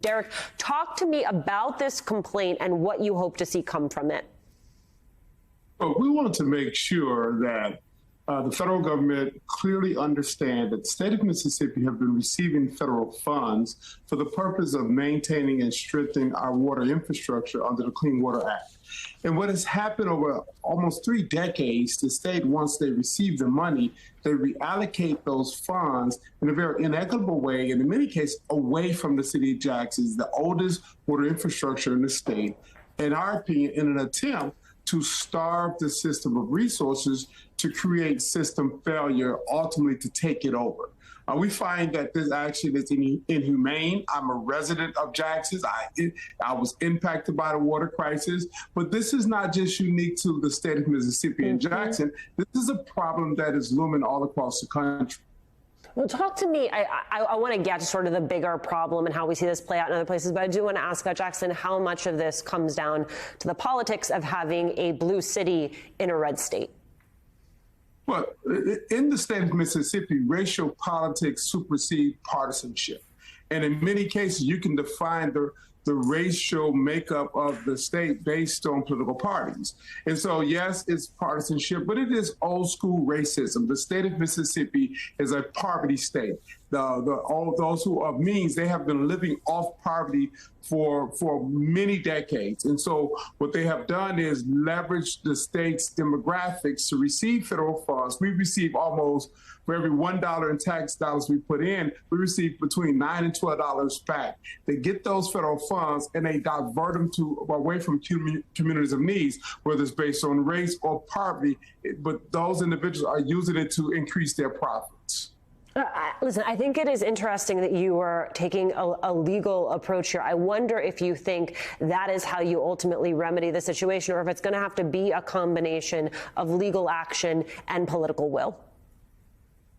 Derek, talk to me about this complaint and what you hope to see come from it. Well, we want to make sure that the federal government clearly understand that the state of Mississippi have been receiving federal funds for the purpose of maintaining and strengthening our water infrastructure under the Clean Water Act. And what has happened over almost 3 decades, the state, once they receive the money, they reallocate those funds in a very inequitable way, and in many cases, away from the city of Jackson, the oldest water infrastructure in the state, in our opinion, in an attempt to starve the system of resources to create system failure, ultimately to take it over. We find that this action is inhumane. I'm a resident of Jackson. I was impacted by the water crisis, but this is not just unique to the state of Mississippi and Jackson. This is a problem that is looming all across the country. Well, talk to me. I want to get to sort of the bigger problem and how we see this play out in other places, but I do want to ask Jackson how much of this comes down to the politics of having a blue city in a red state. Well, in the state of Mississippi, racial politics supersede partisanship. And in many cases, you can define the racial makeup of the state based on political parties. And so, yes, it's partisanship, but it is old school racism. The state of Mississippi is a poverty state. All those who are means, they have been living off poverty for many decades. And so what they have done is leverage the state's demographics to receive federal funds. We receive almost, for every $1 in tax dollars we put in, we receive between $9 and $12 back. They get those federal funds and they divert them away from communities of needs, whether it's based on race or poverty, but those individuals are using it to increase their profits. Listen, I think it is interesting that you are taking a legal approach here. I wonder if you think that is how you ultimately remedy the situation, or if it's going to have to be a combination of legal action and political will.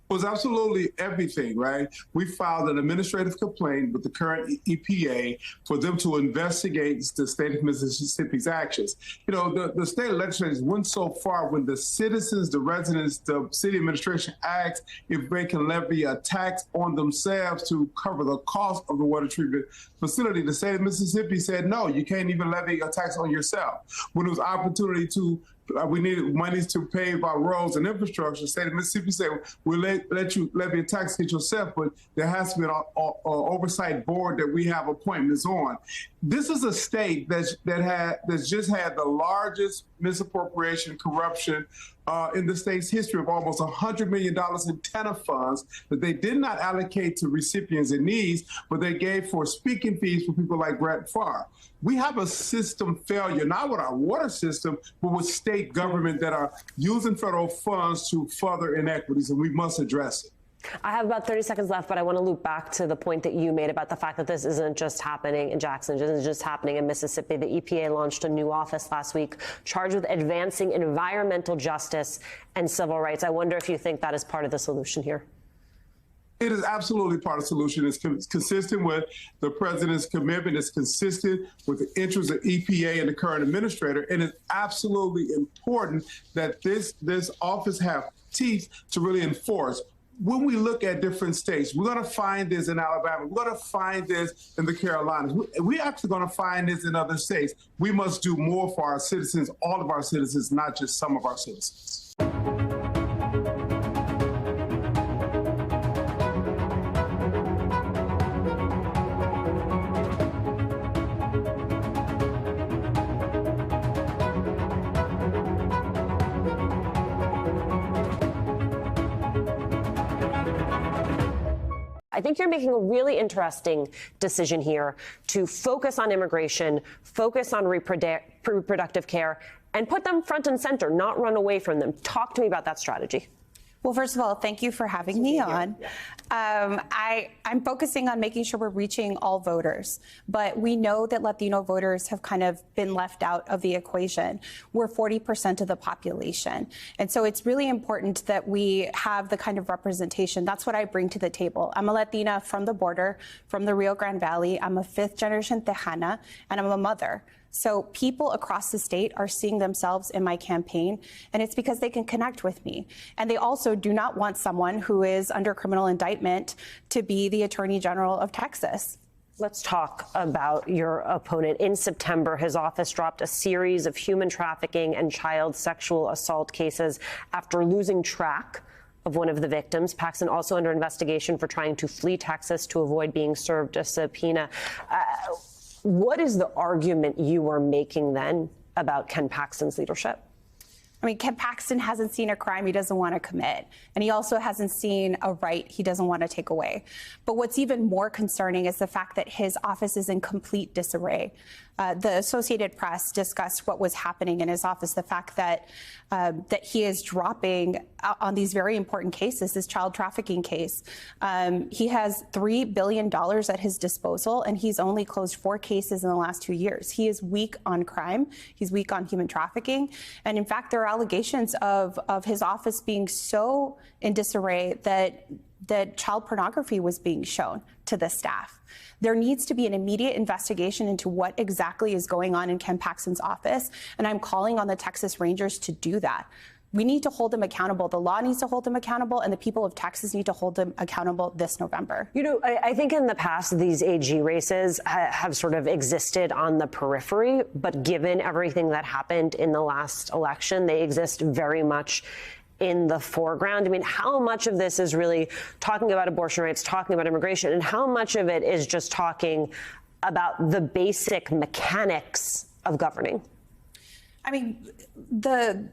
It was absolutely everything, right? We filed an administrative complaint with the current EPA for them to investigate the state of Mississippi's actions. You know, the state legislators went so far when the citizens, the residents, the city administration asked if they can levy a tax on themselves to cover the cost of the water treatment facility. The state of Mississippi said, no, you can't even levy a tax on yourself. When it was opportunity to we needed monies to pave our roads and infrastructure, the state of Mississippi said, we'll let you levy a tax get yourself, but there has to be an oversight board that we have appointments on. This is a state that's just had the largest misappropriation corruption in the state's history of almost $100 million in TANF funds that they did not allocate to recipients in needs, but they gave for speaking fees for people like Brett Favre. We have a system failure, not with our water system, but with state government that are using federal funds to further inequities, and we must address it. I have about 30 seconds left, but I want to loop back to the point that you made about the fact that this isn't just happening in Jackson, it isn't just happening in Mississippi. The EPA launched a new office last week charged with advancing environmental justice and civil rights. I wonder if you think that is part of the solution here. It is absolutely part of the solution. It's consistent with the president's commitment. It's consistent with the interests of EPA and the current administrator. And it's absolutely important that this office have teeth to really enforce. When we look at different states, we're going to find this in Alabama. We're going to find this in the Carolinas. We're actually going to find this in other states. We must do more for our citizens, all of our citizens, not just some of our citizens. I think you're making a really interesting decision here to focus on immigration, focus on reproductive care, and put them front and center, not run away from them. Talk to me about that strategy. Well, first of all, thank you for having me on. I'm focusing on making sure we're reaching all voters, but we know that Latino voters have kind of been left out of the equation. We're 40% of the population. And so it's really important that we have the kind of representation. That's what I bring to the table. I'm a Latina from the border, from the Rio Grande Valley. I'm a 5th generation Tejana, and I'm a mother. So people across the state are seeing themselves in my campaign, and it's because they can connect with me. And they also do not want someone who is under criminal indictment to be the Attorney General of Texas. Let's talk about your opponent. In September, his office dropped a series of human trafficking and child sexual assault cases after losing track of one of the victims. Paxton also under investigation for trying to flee Texas to avoid being served a subpoena. What is the argument you were making then about Ken Paxton's leadership? I mean, Ken Paxton hasn't seen a crime he doesn't want to commit, and he also hasn't seen a right he doesn't want to take away. But what's even more concerning is the fact that his office is in complete disarray. The Associated Press discussed what was happening in his office, the fact that that he is dropping on these very important cases, this child trafficking case. He has $3 billion at his disposal, and he's only closed 4 cases in the last 2 years. He is weak on crime. He's weak on human trafficking. And in fact, there are allegations of his office being so in disarray that child pornography was being shown to the staff. There needs to be an immediate investigation into what exactly is going on in Ken Paxton's office, and I'm calling on the Texas Rangers to do that. We need to hold him accountable. The law needs to hold him accountable, and the people of Texas need to hold him accountable this November. You know, I think in the past, these AG races have sort of existed on the periphery, but given everything that happened in the last election, they exist very much in the foreground. I mean, how much of this is really talking about abortion rights, talking about immigration, and how much of it is just talking about the basic mechanics of governing? I mean, the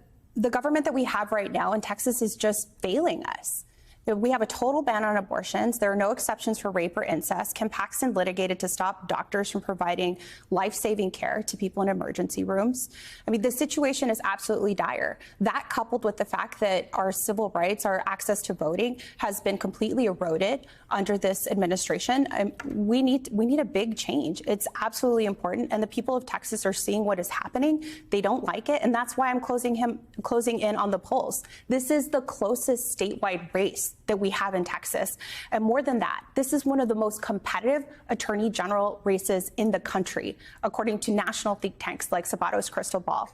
government that we have right now in Texas is just failing us. We have a total ban on abortions. There are no exceptions for rape or incest. Ken Paxton litigated to stop doctors from providing life-saving care to people in emergency rooms. I mean, the situation is absolutely dire. That coupled with the fact that our civil rights, our access to voting has been completely eroded under this administration, we need a big change. It's absolutely important. And the people of Texas are seeing what is happening. They don't like it. And that's why I'm closing in on the polls. This is the closest statewide race that we have in Texas. And more than that, this is one of the most competitive attorney general races in the country, according to national think tanks like Sabato's Crystal Ball.